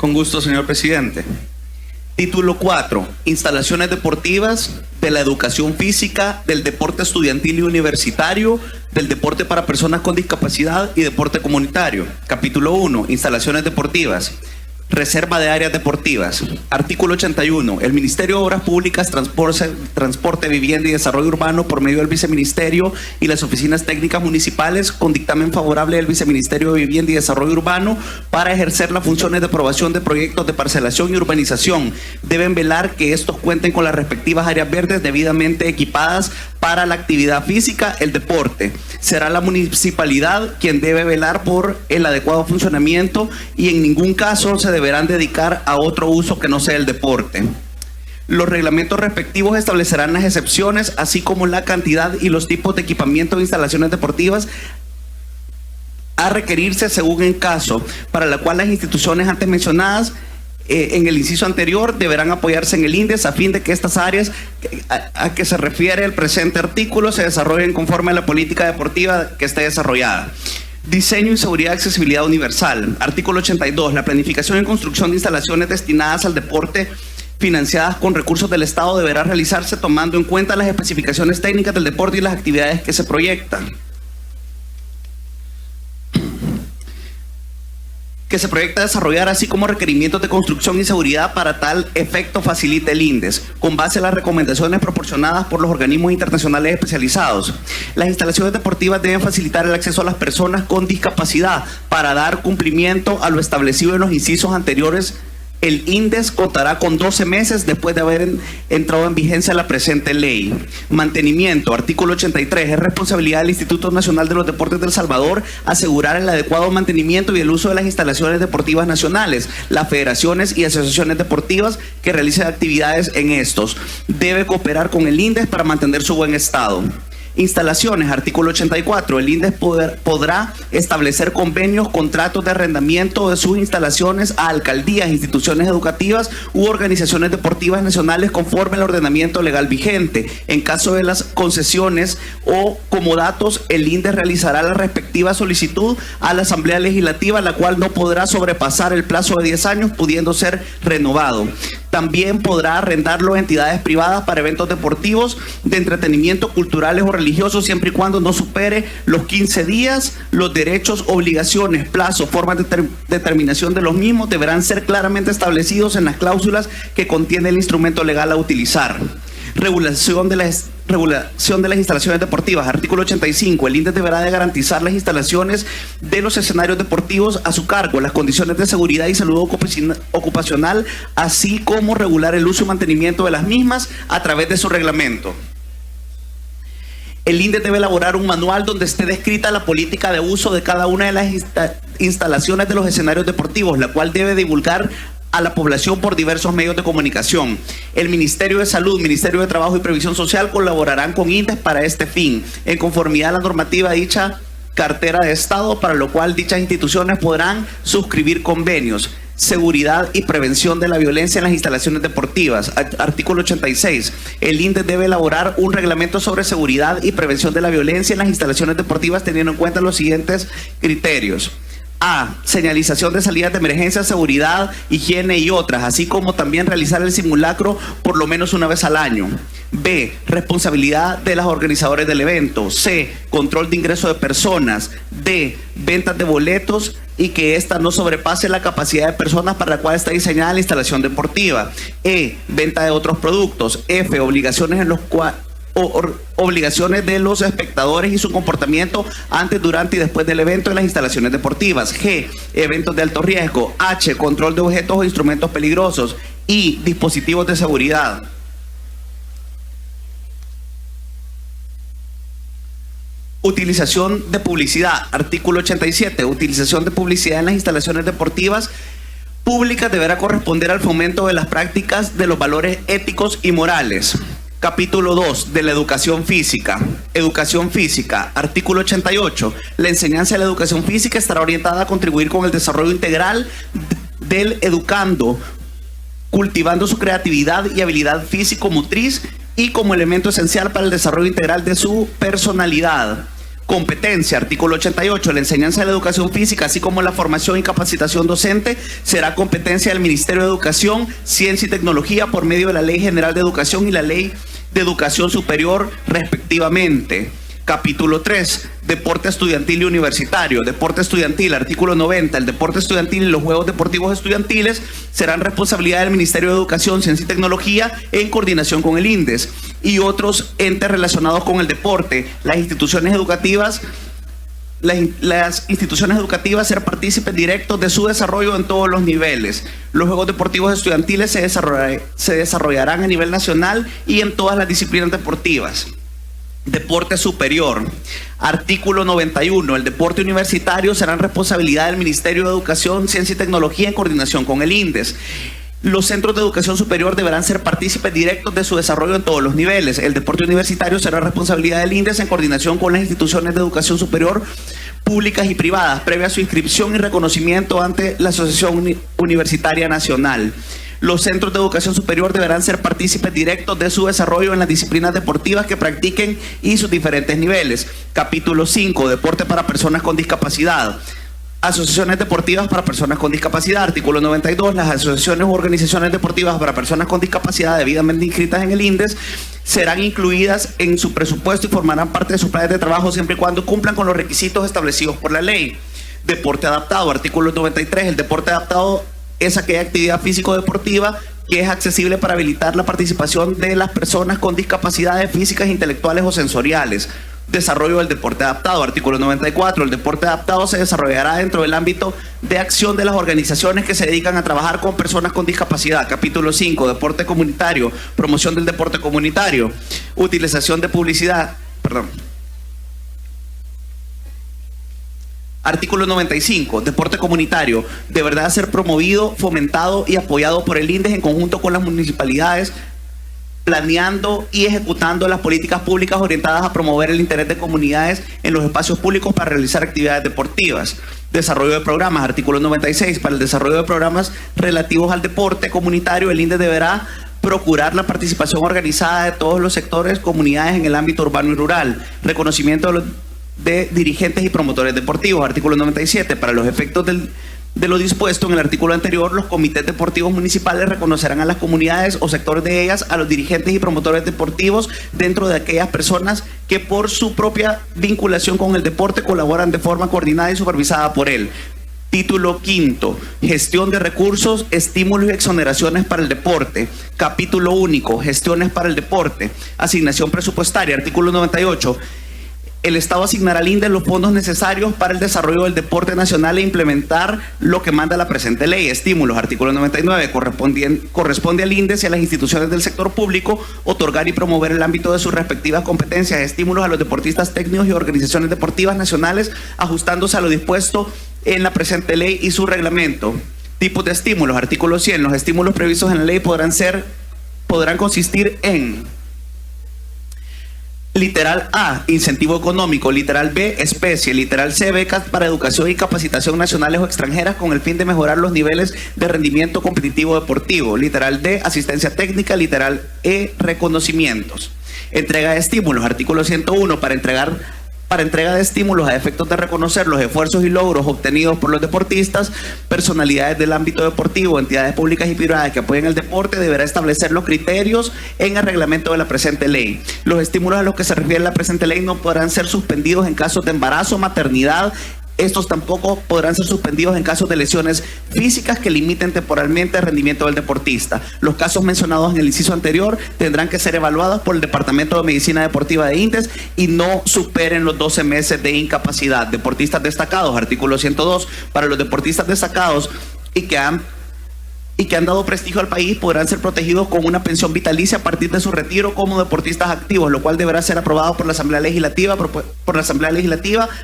Con gusto, señor presidente. Título 4. Instalaciones deportivas de la educación física, del deporte estudiantil y universitario, del deporte para personas con discapacidad y deporte comunitario. Capítulo 1. Instalaciones deportivas. Reserva de áreas deportivas. Artículo 81. El Ministerio de Obras Públicas, Transporte, Vivienda y Desarrollo Urbano, por medio del Viceministerio y las oficinas técnicas municipales, con dictamen favorable del Viceministerio de Vivienda y Desarrollo Urbano, para ejercer las funciones de aprobación de proyectos de parcelación y urbanización, deben velar que estos cuenten con las respectivas áreas verdes debidamente equipadas para la actividad física, el deporte. Será la municipalidad quien debe velar por el adecuado funcionamiento y en ningún caso se deberán dedicar a otro uso que no sea el deporte. Los reglamentos respectivos establecerán las excepciones, así como la cantidad y los tipos de equipamiento de instalaciones deportivas a requerirse según el caso, para la cual las instituciones antes mencionadas en el inciso anterior deberán apoyarse en el INDES a fin de que estas áreas a que se refiere el presente artículo se desarrollen conforme a la política deportiva que esté desarrollada. Diseño y seguridad y accesibilidad universal. Artículo 82. La planificación y construcción de instalaciones destinadas al deporte financiadas con recursos del Estado deberá realizarse tomando en cuenta las especificaciones técnicas del deporte y las actividades que se proyectan. Que se proyecta desarrollar, así como requerimientos de construcción y seguridad para tal efecto facilite el INDES, con base a las recomendaciones proporcionadas por los organismos internacionales especializados. Las instalaciones deportivas deben facilitar el acceso a las personas con discapacidad para dar cumplimiento a lo establecido en los incisos anteriores. El INDES contará con 12 meses después de haber entrado en vigencia la presente ley. Mantenimiento. Artículo 83. Es responsabilidad del Instituto Nacional de los Deportes de El Salvador asegurar el adecuado mantenimiento y el uso de las instalaciones deportivas nacionales. Las federaciones y asociaciones deportivas que realicen actividades en estos. Debe cooperar con el INDES para mantener su buen estado. Instalaciones. Artículo 84. El INDES podrá establecer convenios, contratos de arrendamiento de sus instalaciones a alcaldías, instituciones educativas u organizaciones deportivas nacionales conforme al ordenamiento legal vigente. En caso de las concesiones o comodatos, el INDES realizará la respectiva solicitud a la Asamblea Legislativa, la cual no podrá sobrepasar el plazo de 10 años, pudiendo ser renovado. También podrá arrendarlo a entidades privadas para eventos deportivos, de entretenimiento, culturales o religiosos, siempre y cuando no supere los 15 días. Los derechos, obligaciones, plazos, formas de determinación de los mismos deberán ser claramente establecidos en las cláusulas que contiene el instrumento legal a utilizar. Regulación de las instalaciones deportivas. Artículo 85. El INDES deberá de garantizar las instalaciones de los escenarios deportivos a su cargo, las condiciones de seguridad y salud ocupacional, así como regular el uso y mantenimiento de las mismas a través de su reglamento. El INDES debe elaborar un manual donde esté descrita la política de uso de cada una de las instalaciones de los escenarios deportivos, la cual debe divulgar a la población por diversos medios de comunicación. El Ministerio de Salud, Ministerio de Trabajo y Previsión Social colaborarán con INDES para este fin, en conformidad a la normativa de dicha cartera de Estado, para lo cual dichas instituciones podrán suscribir convenios. Seguridad y prevención de la violencia en las instalaciones deportivas. Artículo 86. El INDES debe elaborar un reglamento sobre seguridad y prevención de la violencia en las instalaciones deportivas, teniendo en cuenta los siguientes criterios. A. Señalización de salidas de emergencia, seguridad, higiene y otras, así como también realizar el simulacro por lo menos una vez al año. B. Responsabilidad de los organizadores del evento. C. Control de ingreso de personas. D. Ventas de boletos y que ésta no sobrepase la capacidad de personas para la cual está diseñada la instalación deportiva. E. Venta de otros productos. F. Obligaciones de los espectadores y su comportamiento antes, durante y después del evento en las instalaciones deportivas. G. Eventos de alto riesgo. H. Control de objetos o instrumentos peligrosos. I. Dispositivos de seguridad. Utilización de publicidad. Artículo 87. Utilización de publicidad en las instalaciones deportivas públicas deberá corresponder al fomento de las prácticas de los valores éticos y morales. Capítulo 2. De la educación física. Educación física. Artículo 88. La enseñanza de la educación física estará orientada a contribuir con el desarrollo integral del educando, cultivando su creatividad y habilidad físico-motriz y como elemento esencial para el desarrollo integral de su personalidad. Competencia, artículo 88. La enseñanza de la educación física, así como la formación y capacitación docente, será competencia del Ministerio de Educación, Ciencia y Tecnología por medio de la Ley General de Educación y la Ley de Educación Superior, respectivamente. Capítulo 3. Deporte estudiantil y universitario. Deporte estudiantil, artículo 90. El deporte estudiantil y los juegos deportivos estudiantiles serán responsabilidad del Ministerio de Educación, Ciencia y Tecnología en coordinación con el INDES y otros entes relacionados con el deporte. Las instituciones educativas ser partícipes directos de su desarrollo en todos los niveles. Los Juegos Deportivos Estudiantiles se desarrollarán a nivel nacional y en todas las disciplinas deportivas. Deporte superior. Artículo 91. El deporte universitario será responsabilidad del Ministerio de Educación, Ciencia y Tecnología en coordinación con el INDES. Los centros de educación superior deberán ser partícipes directos de su desarrollo en todos los niveles. El deporte universitario será responsabilidad del INDES en coordinación con las instituciones de educación superior públicas y privadas, previa a su inscripción y reconocimiento ante la Asociación Universitaria Nacional. Los centros de educación superior deberán ser partícipes directos de su desarrollo en las disciplinas deportivas que practiquen y sus diferentes niveles. Capítulo 5. Deporte para personas con discapacidad. Asociaciones deportivas para personas con discapacidad. Artículo 92. Las asociaciones u organizaciones deportivas para personas con discapacidad debidamente inscritas en el INDES serán incluidas en su presupuesto y formarán parte de sus planes de trabajo siempre y cuando cumplan con los requisitos establecidos por la ley. Deporte adaptado. Artículo 93. El deporte adaptado es aquella actividad físico-deportiva que es accesible para habilitar la participación de las personas con discapacidades físicas, intelectuales o sensoriales. Desarrollo del deporte adaptado. Artículo 94. El deporte adaptado se desarrollará dentro del ámbito de acción de las organizaciones que se dedican a trabajar con personas con discapacidad. Capítulo 5. Deporte comunitario. Promoción del deporte comunitario. Utilización de publicidad. Artículo 95. Deporte comunitario. Deberá ser promovido, fomentado y apoyado por el INDES en conjunto con las municipalidades, planeando y ejecutando las políticas públicas orientadas a promover el interés de comunidades en los espacios públicos para realizar actividades deportivas. Desarrollo de programas. Artículo 96. Para el desarrollo de programas relativos al deporte comunitario, el INDES deberá procurar la participación organizada de todos los sectores, comunidades en el ámbito urbano y rural. Reconocimiento de dirigentes y promotores deportivos. Artículo 97. Para los efectos de lo dispuesto en el artículo anterior, los comités deportivos municipales reconocerán a las comunidades o sectores de ellas, a los dirigentes y promotores deportivos dentro de aquellas personas que por su propia vinculación con el deporte colaboran de forma coordinada y supervisada por él. Título quinto. Gestión de recursos, estímulos y exoneraciones para el deporte. Capítulo único. Gestiones para el deporte. Asignación presupuestaria. Artículo 98. El Estado asignará al INDES los fondos necesarios para el desarrollo del deporte nacional e implementar lo que manda la presente ley. Estímulos. Artículo 99. Corresponde al INDES y a las instituciones del sector público otorgar y promover el ámbito de sus respectivas competencias. Estímulos a los deportistas técnicos y organizaciones deportivas nacionales, ajustándose a lo dispuesto en la presente ley y su reglamento. Tipos de estímulos. Artículo 100. Los estímulos previstos en la ley podrán consistir en: literal A, incentivo económico. Literal B, especie. Literal C, becas para educación y capacitación nacionales o extranjeras con el fin de mejorar los niveles de rendimiento competitivo deportivo. Literal D, asistencia técnica. Literal E, reconocimientos. Entrega de estímulos. Artículo 101. Para entrega de estímulos a efectos de reconocer los esfuerzos y logros obtenidos por los deportistas, personalidades del ámbito deportivo, entidades públicas y privadas que apoyen el deporte, deberá establecer los criterios en el reglamento de la presente ley. Los estímulos a los que se refiere la presente ley no podrán ser suspendidos en casos de embarazo, maternidad. Estos tampoco podrán ser suspendidos en casos de lesiones físicas que limiten temporalmente el rendimiento del deportista. Los casos mencionados en el inciso anterior tendrán que ser evaluados por el Departamento de Medicina Deportiva de INDES y no superen los 12 meses de incapacidad. Deportistas destacados. Artículo 102. Para los deportistas destacados y que han dado prestigio al país podrán ser protegidos con una pensión vitalicia a partir de su retiro como deportistas activos, lo cual deberá ser aprobado por la Asamblea Legislativa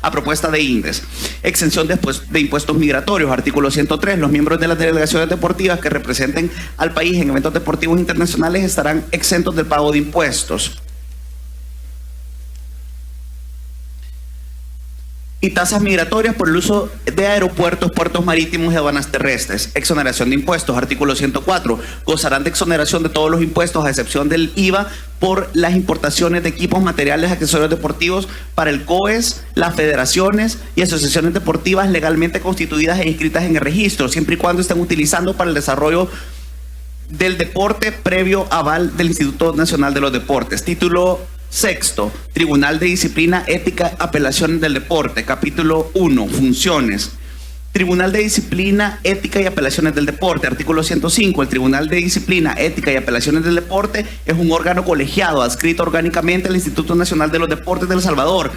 a propuesta de INDES. Exención de impuestos migratorios. Artículo 103. Los miembros de las delegaciones deportivas que representen al país en eventos deportivos internacionales estarán exentos del pago de impuestos. y tasas migratorias por el uso de aeropuertos, puertos marítimos y aduanas terrestres. Exoneración de impuestos, artículo 104. Gozarán de exoneración de todos los impuestos, a excepción del IVA, por las importaciones de equipos, materiales, accesorios deportivos para el COES, las federaciones y asociaciones deportivas legalmente constituidas e inscritas en el registro, siempre y cuando estén utilizando para el desarrollo del deporte previo aval del Instituto Nacional de los Deportes. Título sexto, Tribunal de Disciplina, Ética, Apelaciones del Deporte. Capítulo 1, Funciones. Tribunal de Disciplina, Ética y Apelaciones del Deporte. Artículo 105. El Tribunal de Disciplina, Ética y Apelaciones del Deporte es un órgano colegiado adscrito orgánicamente al Instituto Nacional de los Deportes de El Salvador,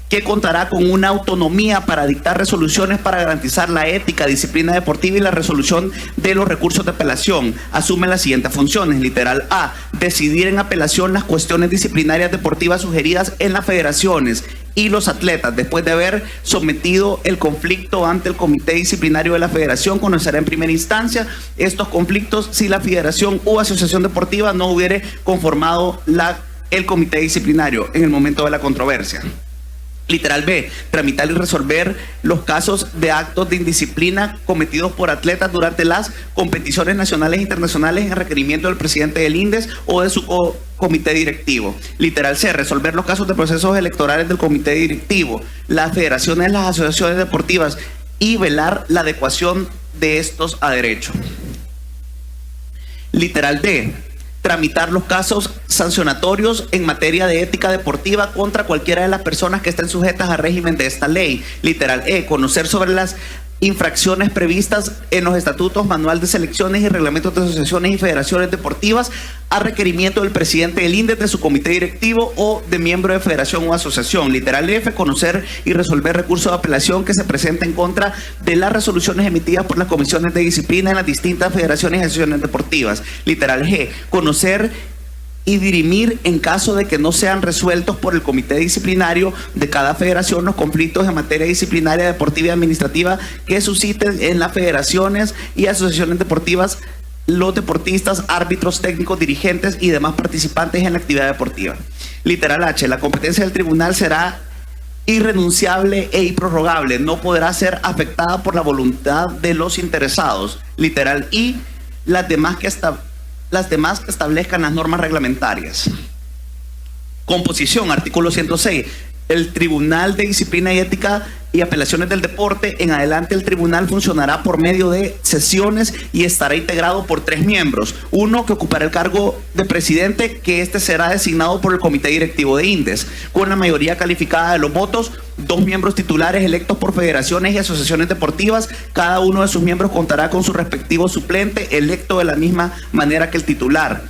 que contará con una autonomía para dictar resoluciones para garantizar la ética, disciplina deportiva y la resolución de los recursos de apelación. Asume las siguientes funciones. Literal A, decidir en apelación las cuestiones disciplinarias deportivas sugeridas en las federaciones y los atletas. Después de haber sometido el conflicto ante el comité disciplinario de la federación, conocerá en primera instancia estos conflictos si la federación o asociación deportiva no hubiere conformado el comité disciplinario en el momento de la controversia. Literal B, tramitar y resolver los casos de actos de indisciplina cometidos por atletas durante las competiciones nacionales e internacionales en requerimiento del presidente del INDES o de su comité directivo. Literal C, resolver los casos de procesos electorales del comité directivo, las federaciones, las asociaciones deportivas y velar la adecuación de estos a derecho. Literal D, tramitar los casos sancionatorios en materia de ética deportiva contra cualquiera de las personas que estén sujetas al régimen de esta ley. Literal E, conocer sobre las infracciones previstas en los estatutos, manual de selecciones y reglamentos de asociaciones y federaciones deportivas a requerimiento del presidente del INDES, de su comité directivo o de miembro de federación o asociación. Literal F, conocer y resolver recursos de apelación que se presenten en contra de las resoluciones emitidas por las comisiones de disciplina en las distintas federaciones y asociaciones deportivas. Literal G, conocer y dirimir en caso de que no sean resueltos por el comité disciplinario de cada federación los conflictos en materia disciplinaria, deportiva y administrativa que susciten en las federaciones y asociaciones deportivas los deportistas, árbitros, técnicos, dirigentes y demás participantes en la actividad deportiva. Literal H, la competencia del tribunal será irrenunciable e improrrogable, no podrá ser afectada por la voluntad de los interesados. Literal I, las demás que establezcan las normas reglamentarias. Composición, artículo 106. El Tribunal de Disciplina y Ética y Apelaciones del Deporte, en adelante el tribunal funcionará por medio de sesiones y estará integrado por 3 miembros. Uno que ocupará el cargo de presidente, que este será designado por el comité directivo de INDES, con la mayoría calificada de los votos. 2 miembros titulares electos por federaciones y asociaciones deportivas. Cada uno de sus miembros contará con su respectivo suplente, electo de la misma manera que el titular.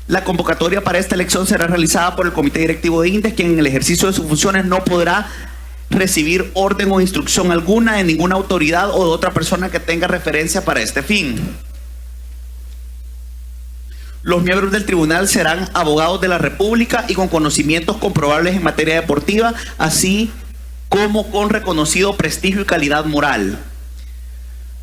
La convocatoria para esta elección será realizada por el comité directivo de INDES, quien en el ejercicio de sus funciones no podrá recibir orden o instrucción alguna de ninguna autoridad o de otra persona que tenga referencia para este fin. Los miembros del tribunal serán abogados de la República y con conocimientos comprobables en materia deportiva, así como con reconocido prestigio y calidad moral.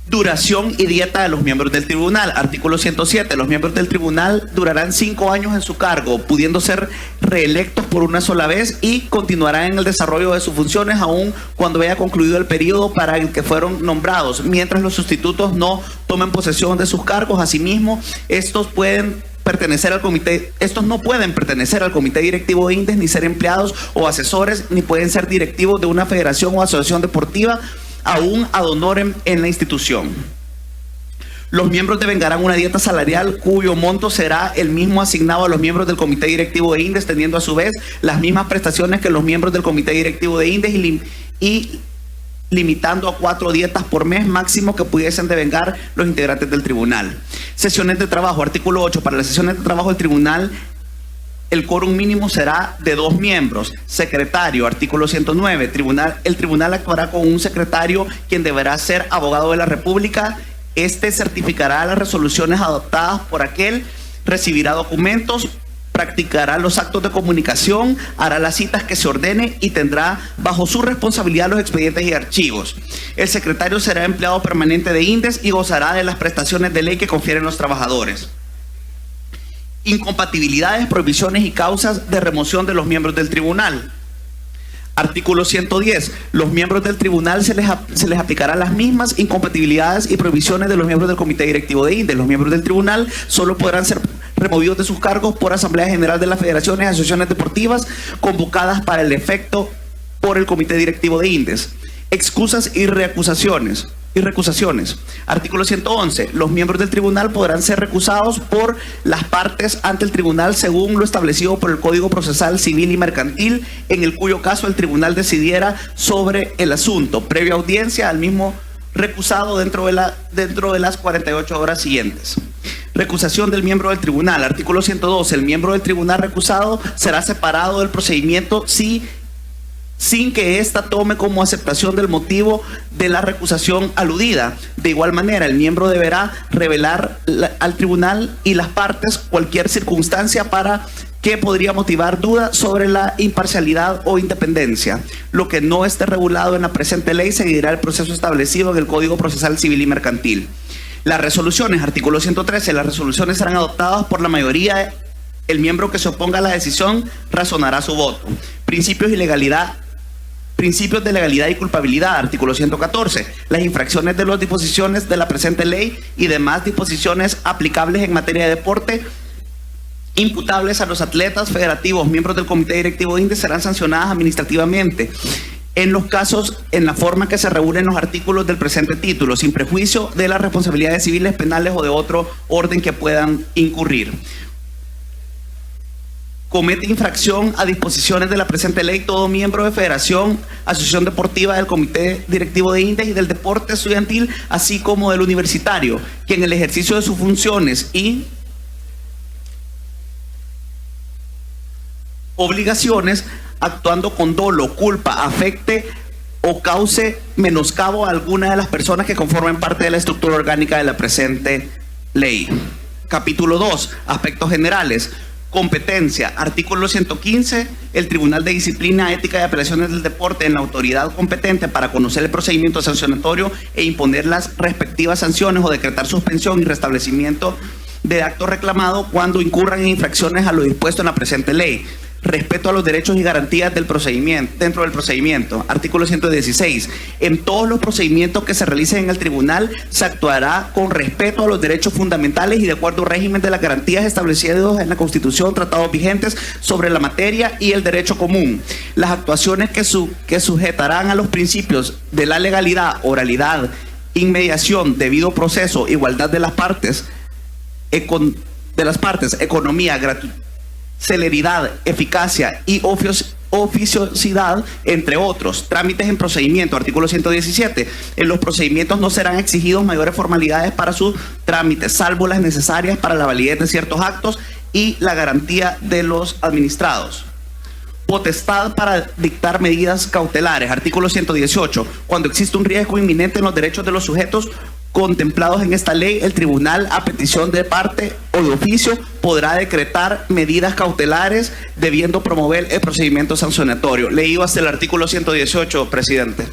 Duración y dieta de los miembros del tribunal. Artículo 107. Los miembros del tribunal durarán 5 años en su cargo, pudiendo ser reelectos por una sola vez, y continuarán en el desarrollo de sus funciones aun cuando haya concluido el periodo para el que fueron nombrados, mientras los sustitutos no tomen posesión de sus cargos. Asimismo, estos no pueden pertenecer al comité directivo de INDES, ni ser empleados o asesores, ni pueden ser directivos de una federación o asociación deportiva, aún ad honorem en la institución. Los miembros devengarán una dieta salarial cuyo monto será el mismo asignado a los miembros del comité directivo de INDES, teniendo a su vez las mismas prestaciones que los miembros del comité directivo de INDES y limitando a 4 dietas por mes máximo que pudiesen devengar los integrantes del tribunal. Sesiones de trabajo. Artículo 8. Para las sesiones de trabajo del tribunal, el quórum mínimo será de 2 miembros. Secretario, artículo 109. El tribunal actuará con un secretario, quien deberá ser abogado de la República. Este certificará las resoluciones adoptadas por aquel, recibirá documentos, practicará los actos de comunicación, hará las citas que se ordene y tendrá bajo su responsabilidad los expedientes y archivos. El secretario será empleado permanente de INDES y gozará de las prestaciones de ley que confieren los trabajadores. Incompatibilidades, prohibiciones y causas de remoción de los miembros del tribunal. Artículo 110. Los miembros del tribunal se les aplicarán las mismas incompatibilidades y prohibiciones de los miembros del comité directivo de INDES. Los miembros del tribunal solo podrán ser removidos de sus cargos por Asamblea General de las Federaciones y Asociaciones Deportivas convocadas para el efecto por el comité directivo de INDES. Excusas y recusaciones. Artículo 111. Los miembros del tribunal podrán ser recusados por las partes ante el tribunal según lo establecido por el Código Procesal Civil y Mercantil, en el cuyo caso el tribunal decidiera sobre el asunto, previa audiencia al mismo recusado dentro de las 48 horas siguientes. Recusación del miembro del tribunal. Artículo 112. El miembro del tribunal recusado será separado del procedimiento sin que ésta tome como aceptación del motivo de la recusación aludida. De igual manera, el miembro deberá revelar al tribunal y las partes cualquier circunstancia para que podría motivar duda sobre la imparcialidad o independencia. Lo que no esté regulado en la presente ley seguirá el proceso establecido en el Código Procesal Civil y Mercantil. Las resoluciones, artículo 113, las resoluciones serán adoptadas por la mayoría. El miembro que se oponga a la decisión razonará su voto. Principios de legalidad y culpabilidad, artículo 114. Las infracciones de las disposiciones de la presente ley y demás disposiciones aplicables en materia de deporte imputables a los atletas federativos, miembros del comité directivo de INDES, serán sancionadas administrativamente en los casos, en la forma que se regulen los artículos del presente título, sin prejuicio de las responsabilidades civiles, penales o de otro orden que puedan incurrir. Comete infracción a disposiciones de la presente ley todo miembro de federación, asociación deportiva, del comité directivo de INDES y del deporte estudiantil, así como del universitario, que en el ejercicio de sus funciones y obligaciones, actuando con dolo, culpa, afecte o cause menoscabo a alguna de las personas que conformen parte de la estructura orgánica de la presente ley. Capítulo 2. Aspectos generales. Competencia. Artículo 115. El Tribunal de Disciplina, Ética y Apelaciones del Deporte, en la autoridad competente para conocer el procedimiento sancionatorio e imponer las respectivas sanciones o decretar suspensión y restablecimiento de acto reclamado cuando incurran en infracciones a lo dispuesto en la presente ley. Respeto a los derechos y garantías del procedimiento, dentro del procedimiento. Artículo 116. En todos los procedimientos que se realicen en el tribunal se actuará con respeto a los derechos fundamentales y de acuerdo al régimen de las garantías establecidos en la Constitución, tratados vigentes sobre la materia y el derecho común. Las actuaciones que sujetarán a los principios de la legalidad, oralidad, inmediación, debido proceso, igualdad de las partes, economía, gratuidad, celeridad, eficacia y oficiosidad, entre otros. Trámites en procedimiento, artículo 117. En los procedimientos no serán exigidos mayores formalidades para sus trámites, salvo las necesarias para la validez de ciertos actos y la garantía de los administrados. Potestad para dictar medidas cautelares, artículo 118. Cuando existe un riesgo inminente en los derechos de los sujetos contemplados en esta ley, el tribunal, a petición de parte o de oficio, podrá decretar medidas cautelares debiendo promover el procedimiento sancionatorio. Leído hasta el artículo 118, presidente.